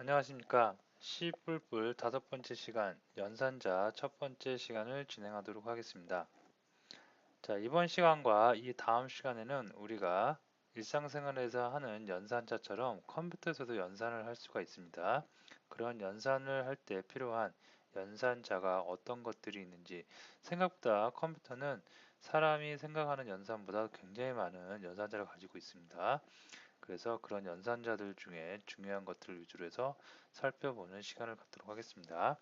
안녕하십니까. C뿔뿔 다섯 번째 시간, 연산자 첫 번째 시간을 진행하도록 하겠습니다. 자, 이번 시간과 이 다음 시간에는 우리가 일상생활에서 하는 연산자처럼 컴퓨터에서도 연산을 할 수가 있습니다. 그런 연산을 할 때 필요한 연산자가 어떤 것들이 있는지, 생각보다 컴퓨터는 사람이 생각하는 연산보다 굉장히 많은 연산자를 가지고 있습니다. 그래서 그런 연산자들 중에 중요한 것들을 위주로 해서 살펴보는 시간을 갖도록 하겠습니다.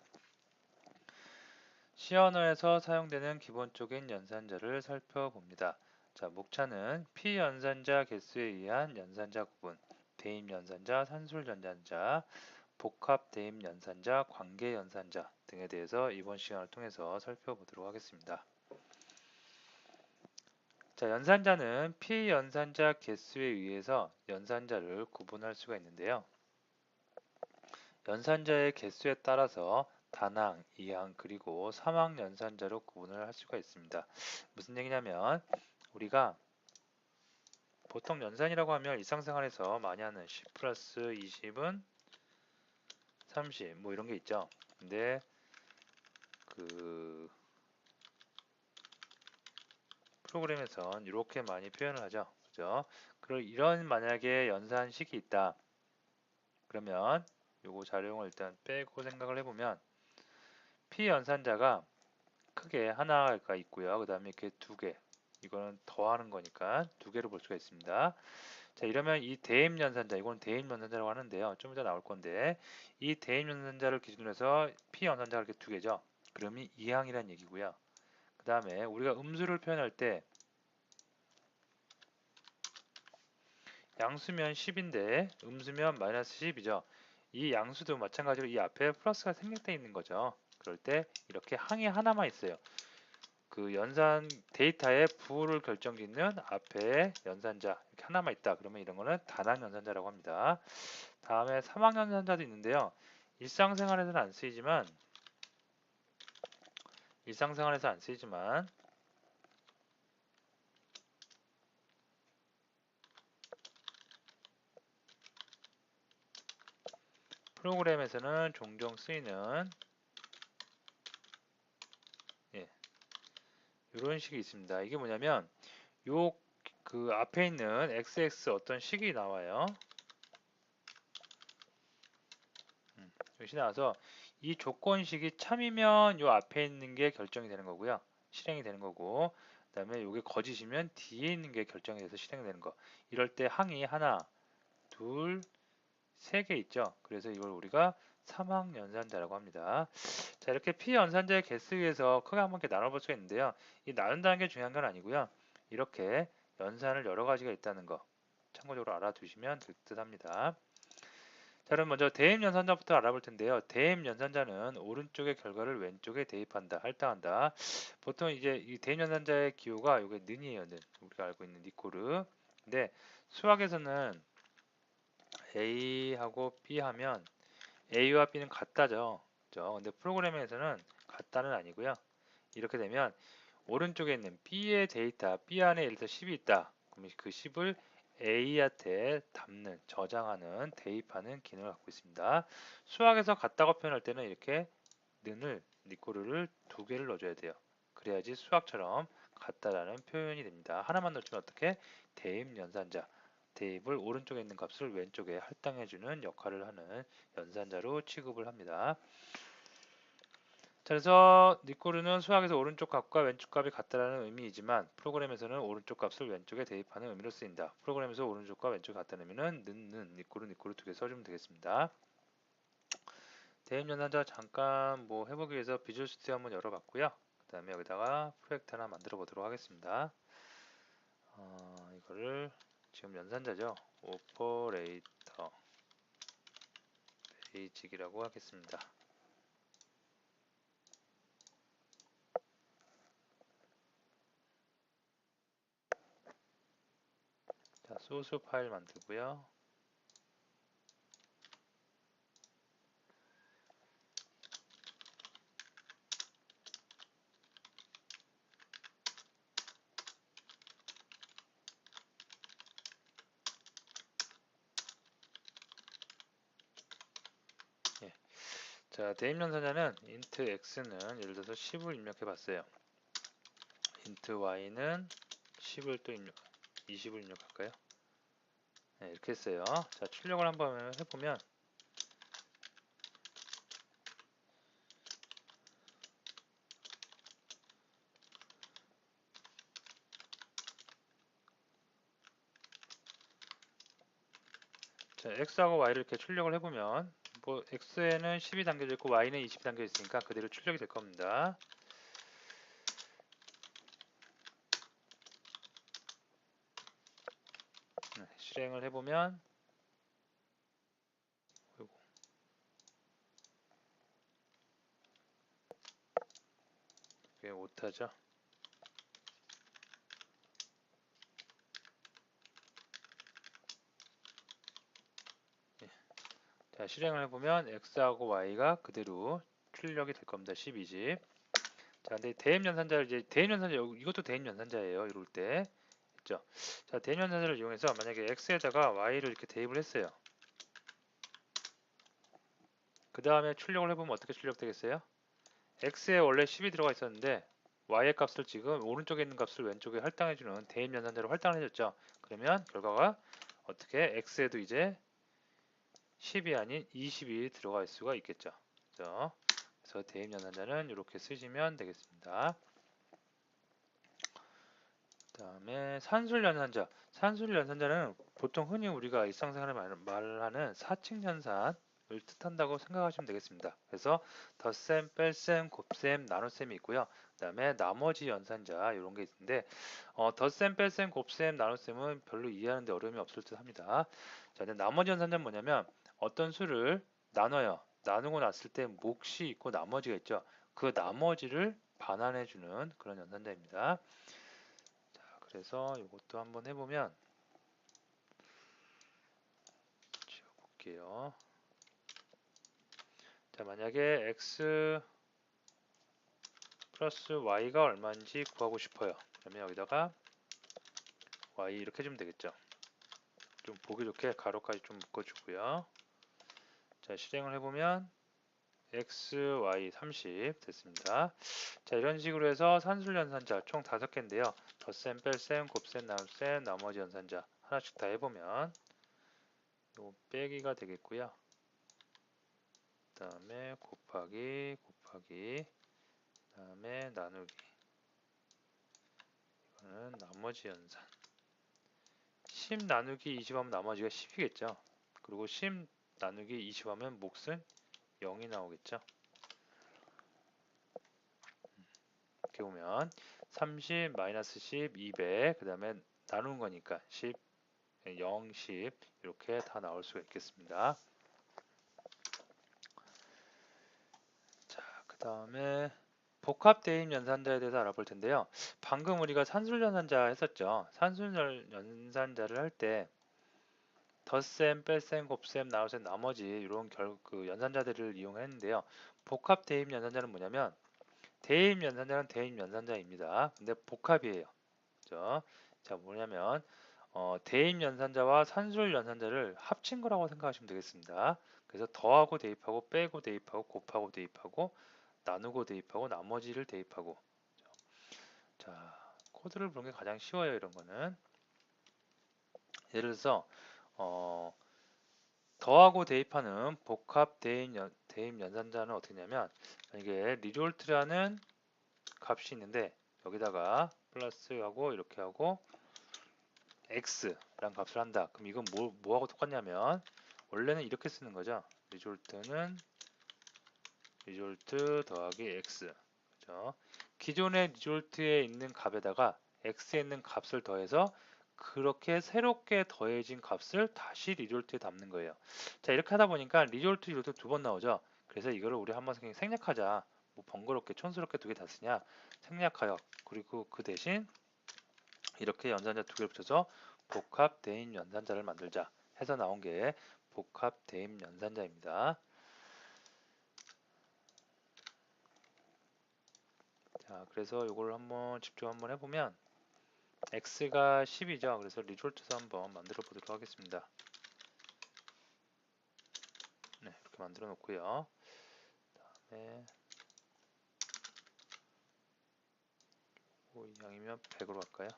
C 언어에서 사용되는 기본적인 연산자를 살펴봅니다. 자, 목차는 피연산자 개수에 의한 연산자 구분, 대입 연산자, 산술 연산자, 복합 대입 연산자, 관계 연산자 등에 대해서 이번 시간을 통해서 살펴보도록 하겠습니다. 자, 연산자는 피연산자 개수에 의해서 연산자를 구분할 수가 있는데요. 연산자의 개수에 따라서 단항, 이항, 그리고 삼항 연산자로 구분을 할 수가 있습니다. 무슨 얘기냐면 우리가 보통 연산이라고 하면 일상생활에서 많이 하는 10 플러스 20은 30 뭐 이런 게 있죠. 근데 그 프로그램에선 이렇게 많이 표현을 하죠. 그죠? 그리고 이런 만약에 연산식이 있다. 그러면 요거 자료용을 일단 빼고 생각을 해보면 피연산자가 크게 하나가 있고요. 그 다음에 이렇게 두 개. 이거는 더하는 거니까 두 개로 볼 수가 있습니다. 자, 이러면 이 대입연산자, 이건 대입연산자라고 하는데요. 좀 이따 나올 건데 이 대입연산자를 기준으로 해서 피연산자가 이렇게 두 개죠. 그러면 이항이라는 얘기고요. 그 다음에 우리가 음수를 표현할 때 양수면 10인데 음수면 마이너스 10이죠. 이 양수도 마찬가지로 이 앞에 플러스가 생략되어 있는 거죠. 그럴 때 이렇게 항이 하나만 있어요. 그 연산 데이터의 부호를 결정짓는 앞에 연산자 이렇게 하나만 있다. 그러면 이런 거는 단항 연산자라고 합니다. 다음에 사망 연산자도 있는데요. 일상생활에서는 안 쓰이지만 일상생활에서 안 쓰이지만 프로그램에서는 종종 쓰이는 이런 식이 있습니다. 이게 뭐냐면 요 그 앞에 있는 XX 어떤 식이 나와요. 여기 나와서 이 조건식이 참이면 요 앞에 있는 게 결정이 되는 거고요. 실행이 되는 거고 그 다음에 요게 거짓이면 뒤에 있는 게 결정이 돼서 실행이 되는 거. 이럴 때 항이 하나, 둘, 세 개 있죠. 그래서 이걸 우리가 사망 연산자라고 합니다. 자, 이렇게 피연산자의 개수에서 크게 한번 이렇게 나눠볼 수가 있는데요. 이 나눈다는 게 중요한 건 아니고요. 이렇게 연산을 여러 가지가 있다는 거 참고적으로 알아두시면 될 듯 합니다. 자, 그럼 먼저 대입 연산자부터 알아볼 텐데요. 대입 연산자는 오른쪽의 결과를 왼쪽에 대입한다, 할당한다. 보통 이제 이 대입 연산자의 기호가 이게 는이에요, 는. 우리가 알고 있는 니코르. 근데 수학에서는 A하고 B 하면 A와 B는 같다죠. 그죠? 근데 프로그램에서는 같다는 아니고요. 이렇게 되면 오른쪽에 있는 B의 데이터, B 안에 예를 들어 10이 있다. 그러면 그 10을 A한테 담는, 저장하는, 대입하는 기능을 갖고 있습니다. 수학에서 같다고 표현할 때는 이렇게 는을, 니코르를 두 개를 넣어줘야 돼요. 그래야지 수학처럼 같다라는 표현이 됩니다. 하나만 넣어주면 어떻게? 대입 연산자. 대입을 오른쪽에 있는 값을 왼쪽에 할당해주는 역할을 하는 연산자로 취급을 합니다. 자, 그래서 니코르는 수학에서 오른쪽 값과 왼쪽 값이 같다는 의미이지만 프로그램에서는 오른쪽 값을 왼쪽에 대입하는 의미로 쓰인다. 프로그램에서 오른쪽과 왼쪽이 같다는 의미는 는, 니코르 두 개 써주면 되겠습니다. 대입 연산자 잠깐 뭐 해보기 위해서 비주얼 스튜디오 한번 열어봤고요. 그 다음에 여기다가 프로젝트 하나 만들어 보도록 하겠습니다. 이거를 지금 연산자죠. 오퍼레이터 베이직이라고 하겠습니다. 자, 소스 파일 만들고요. 자, 대입 연산자는 int x는 예를 들어서 10을 입력해 봤어요. int y는 10을 또 20을 입력할까요? 네, 이렇게 했어요. 자, 출력을 한번 해보면 자, x하고 y를 이렇게 출력을 해보면 뭐 x에는 10이 담겨져 있고 y는 20이 담겨져 있으니까 그대로 출력이 될 겁니다. 네, 실행을 해보면 꽤 못하죠. 예. 자, 실행을 해보면 x하고 y가 그대로 출력이 될 겁니다. 12집. 자, 근데 대입 연산자를 이제 대입 연산자 이것도 대입 연산자예요. 이럴 때 있죠. 자, 대입 연산자를 이용해서 만약에 x에다가 y를 이렇게 대입을 했어요. 그 다음에 출력을 해보면 어떻게 출력되겠어요? x에 원래 10이 들어가 있었는데 y의 값을 지금 오른쪽에 있는 값을 왼쪽에 할당해주는 대입 연산자로 할당을 해줬죠. 그러면 결과가 어떻게 x에도 이제 10이 아닌 20이 들어갈 수가 있겠죠. 그래서 대입 연산자는 이렇게 쓰시면 되겠습니다. 그 다음에 산술 연산자. 산술 연산자는 보통 흔히 우리가 일상생활에 말하는 사칙 연산을 뜻한다고 생각하시면 되겠습니다. 그래서 덧셈, 뺄셈, 곱셈, 나눗셈이 있고요. 그 다음에 나머지 연산자 이런 게 있는데 덧셈, 뺄셈, 곱셈, 나눗셈은 별로 이해하는데 어려움이 없을 듯 합니다. 자, 근데 나머지 연산자는 뭐냐면 어떤 수를 나눠요. 나누고 났을 때 몫이 있고 나머지가 있죠. 그 나머지를 반환해주는 그런 연산자입니다. 그래서 이것도 한번 해보면 지워볼게요. 자, 만약에 x 플러스 y가 얼마인지 구하고 싶어요. 그러면 여기다가 y 이렇게 해주면 되겠죠. 좀 보기 좋게 가로까지 좀 묶어주고요. 자, 실행을 해보면 x, y 30 됐습니다. 자, 이런 식으로 해서 산술 연산자 총 5개인데요. 덧셈, 뺄셈, 곱셈, 나눗셈, 나머지 연산자 하나씩 다 해보면 요 빼기가 되겠고요. 그 다음에 곱하기, 그 다음에 나누기. 이거는 나머지 연산. 10 나누기 20 하면 나머지가 10이겠죠. 그리고 10 나누기 20 하면 몫은 0이 나오겠죠. 이렇게 보면 30, 마이너스 10, 200, 그 다음에 나눈 거니까 10, 0, 10 이렇게 다 나올 수가 있겠습니다. 자, 그 다음에 복합 대입 연산자에 대해서 알아볼 텐데요. 방금 우리가 산술 연산자 했었죠. 산술 연산자를 할 때 덧셈, 뺄셈, 곱셈, 나눗셈, 나머지 이런 그 연산자들을 이용했는데요. 복합 대입 연산자는 뭐냐면 대입 연산자는 대입 연산자입니다. 근데 복합이에요. 그죠? 자, 뭐냐면 대입 연산자와 산술 연산자를 합친 거라고 생각하시면 되겠습니다. 그래서 더하고 대입하고 빼고 대입하고 곱하고 대입하고 나누고 대입하고 나머지를 대입하고. 자, 코드를 보는 게 가장 쉬워요. 이런 거는 예를 들어서 더하고 대입하는 복합 대입 연산자는 어떻게 냐면 이게 리졸트라는 값이 있는데 여기다가 플러스하고 이렇게 하고 x라는 값을 한다. 그럼 이건 뭐하고 똑같냐면 원래는 이렇게 쓰는 거죠. 리졸트는 리졸트 더하기 x. 그죠? 기존의 리졸트에 있는 값에다가 x에 있는 값을 더해서 그렇게 새롭게 더해진 값을 다시 리졸트에 담는 거예요. 자, 이렇게 하다 보니까 리졸트 2번 나오죠. 그래서 이거를 우리 한번 생략하자. 뭐 번거롭게 촌스럽게 2개 다 쓰냐? 생략하여. 그리고 그 대신 이렇게 연산자 2개를 붙여서 복합 대입 연산자를 만들자 해서 나온 게 복합 대입 연산자입니다. 자, 그래서 이걸 한번 집중 한번 해보면 x가 10이죠. 그래서 리졸트에서 한번 만들어 보도록 하겠습니다. 네, 이렇게 만들어 놓고요. 5 이상이면 100으로 할까요?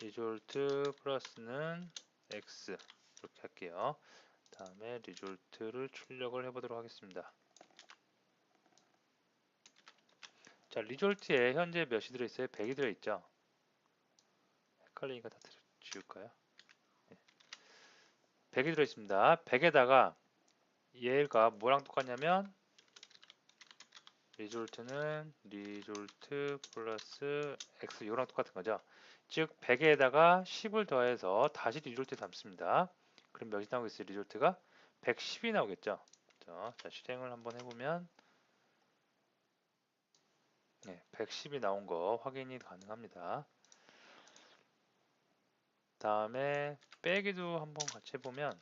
리졸트 플러스는 x 이렇게 할게요. 다음에 리졸트를 출력을 해보도록 하겠습니다. 자, 리졸트에 현재 몇이 들어있어요? 100이 들어있죠? 헷갈리니까 다 지울까요? 100이 들어있습니다. 100에다가 얘가 뭐랑 똑같냐면 리졸트는 리졸트 플러스 x 이거랑 똑같은 거죠. 즉 100에다가 10을 더해서 다시 리졸트 담습니다. 그럼 몇이 나오겠어요? 리졸트가 110이 나오겠죠. 자, 실행을 한번 해보면 110이 나온 거 확인이 가능합니다. 다음에 빼기도 한번 같이 해보면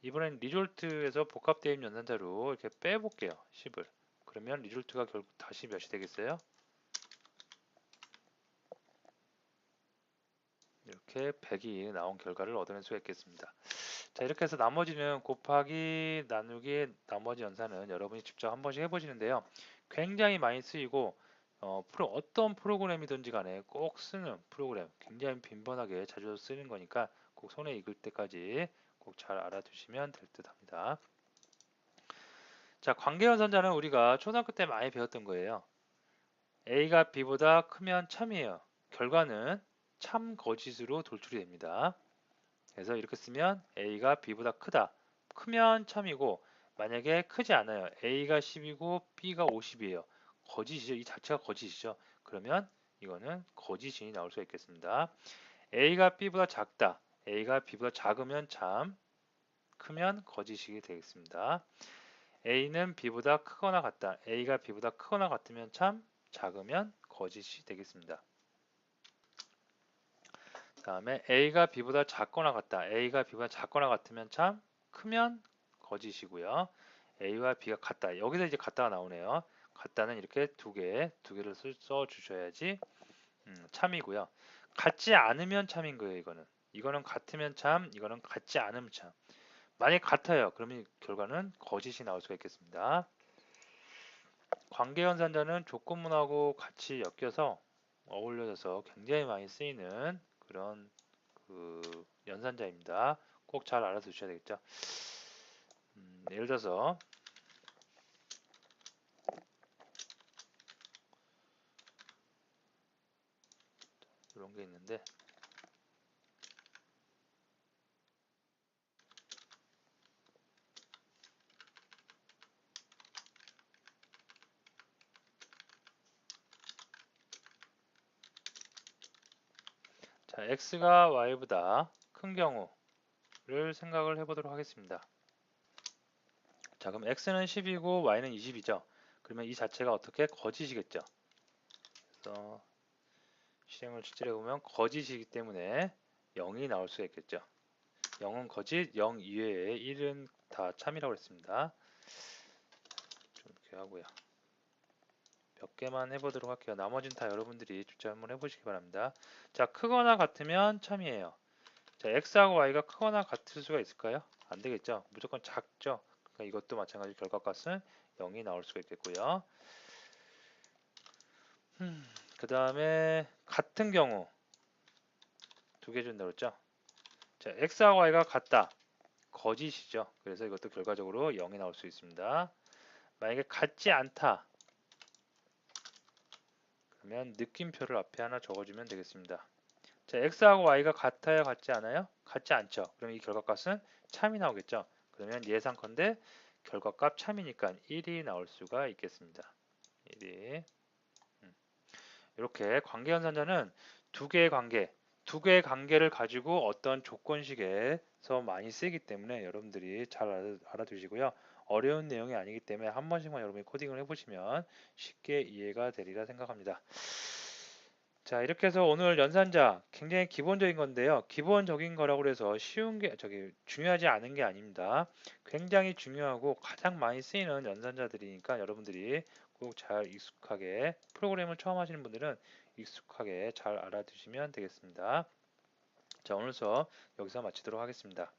이번엔 리졸트에서 복합대입 연산자로 이렇게 빼볼게요. 10을. 그러면 리졸트가 결국 다시 몇이 되겠어요? 이렇게 100이 나온 결과를 얻어낼 수가 있겠습니다. 자, 이렇게 해서 나머지는 곱하기 나누기 나머지 연산은 여러분이 직접 한 번씩 해보시는데요. 굉장히 많이 쓰이고 어떤 프로그램이든지 간에 꼭 쓰는 프로그램, 굉장히 빈번하게 자주 쓰는 거니까 꼭 손에 익을 때까지 꼭 잘 알아두시면 될 듯 합니다. 자, 관계연산자는 우리가 초등학교 때 많이 배웠던 거예요. A가 B보다 크면 참이에요. 결과는 참 거짓으로 돌출이 됩니다. 그래서 이렇게 쓰면 A가 B보다 크다. 크면 참이고 만약에 크지 않아요. A가 10이고 B가 50이에요. 거짓이죠. 이 자체가 거짓이죠. 그러면 이거는 거짓이 나올 수가 있겠습니다. A가 B보다 작다. A가 B보다 작으면 참, 크면 거짓이 되겠습니다. A는 B보다 크거나 같다. A가 B보다 크거나 같으면 참, 작으면 거짓이 되겠습니다. 다음에 A가 B보다 작거나 같다. A가 B보다 작거나 같으면 참, 크면 거짓이고요. A와 B가 같다. 여기서 이제 같다가 나오네요. 같다는 이렇게 두 개를 써 주셔야지 참이고요. 같지 않으면 참인 거예요, 이거는. 이거는 같으면 참, 이거는 같지 않으면 참. 만약 같아요. 그러면 결과는 거짓이 나올 수가 있겠습니다. 관계연산자는 조건문하고 같이 엮여서 어울려져서 굉장히 많이 쓰이는 그런 연산자입니다. 꼭 잘 알아두셔야 되겠죠. 예를 들어서 이런 게 있는데 자, x가 y보다 큰 경우를 생각을 해보도록 하겠습니다. 자, 그럼 x는 10이고 y는 20이죠. 그러면 이 자체가 어떻게 거짓이겠죠. 그래서 실행을 실제로 해보면 거짓이기 때문에 0이 나올 수가 있겠죠. 0은 거짓, 0 이외에 1은 다 참이라고 했습니다. 좀 이렇게 하고요. 몇 개만 해보도록 할게요. 나머지는 다 여러분들이 직접 한번 해보시기 바랍니다. 자, 크거나 같으면 참이에요. 자, x하고 y가 크거나 같을 수가 있을까요? 안 되겠죠. 무조건 작죠. 그러니까 이것도 마찬가지 결과값은 0이 나올 수가 있겠고요. 그 다음에 같은 경우 두 개 준다고 했죠. 자, x하고 y가 같다. 거짓이죠. 그래서 이것도 결과적으로 0이 나올 수 있습니다. 만약에 같지 않다. 그러면 느낌표를 앞에 하나 적어주면 되겠습니다. 자, x하고 y가 같아요? 같지 않아요? 같지 않죠. 그럼 이 결과값은 참이 나오겠죠. 그러면 예상컨대 결과값 참이니까 1이 나올 수가 있겠습니다. 1이. 이렇게 관계연산자는 두 개의 관계를 가지고 어떤 조건식에서 많이 쓰이기 때문에 여러분들이 잘 알아두시고요. 어려운 내용이 아니기 때문에 한 번씩만 여러분이 코딩을 해보시면 쉽게 이해가 되리라 생각합니다. 자, 이렇게 해서 오늘 연산자 굉장히 기본적인 건데요. 기본적인 거라고 해서 쉬운 게 중요하지 않은 게 아닙니다. 굉장히 중요하고 가장 많이 쓰이는 연산자들이니까 여러분들이 꼭 잘 익숙하게 프로그램을 처음 하시는 분들은 익숙하게 잘 알아두시면 되겠습니다. 자, 오늘 수업 여기서 마치도록 하겠습니다.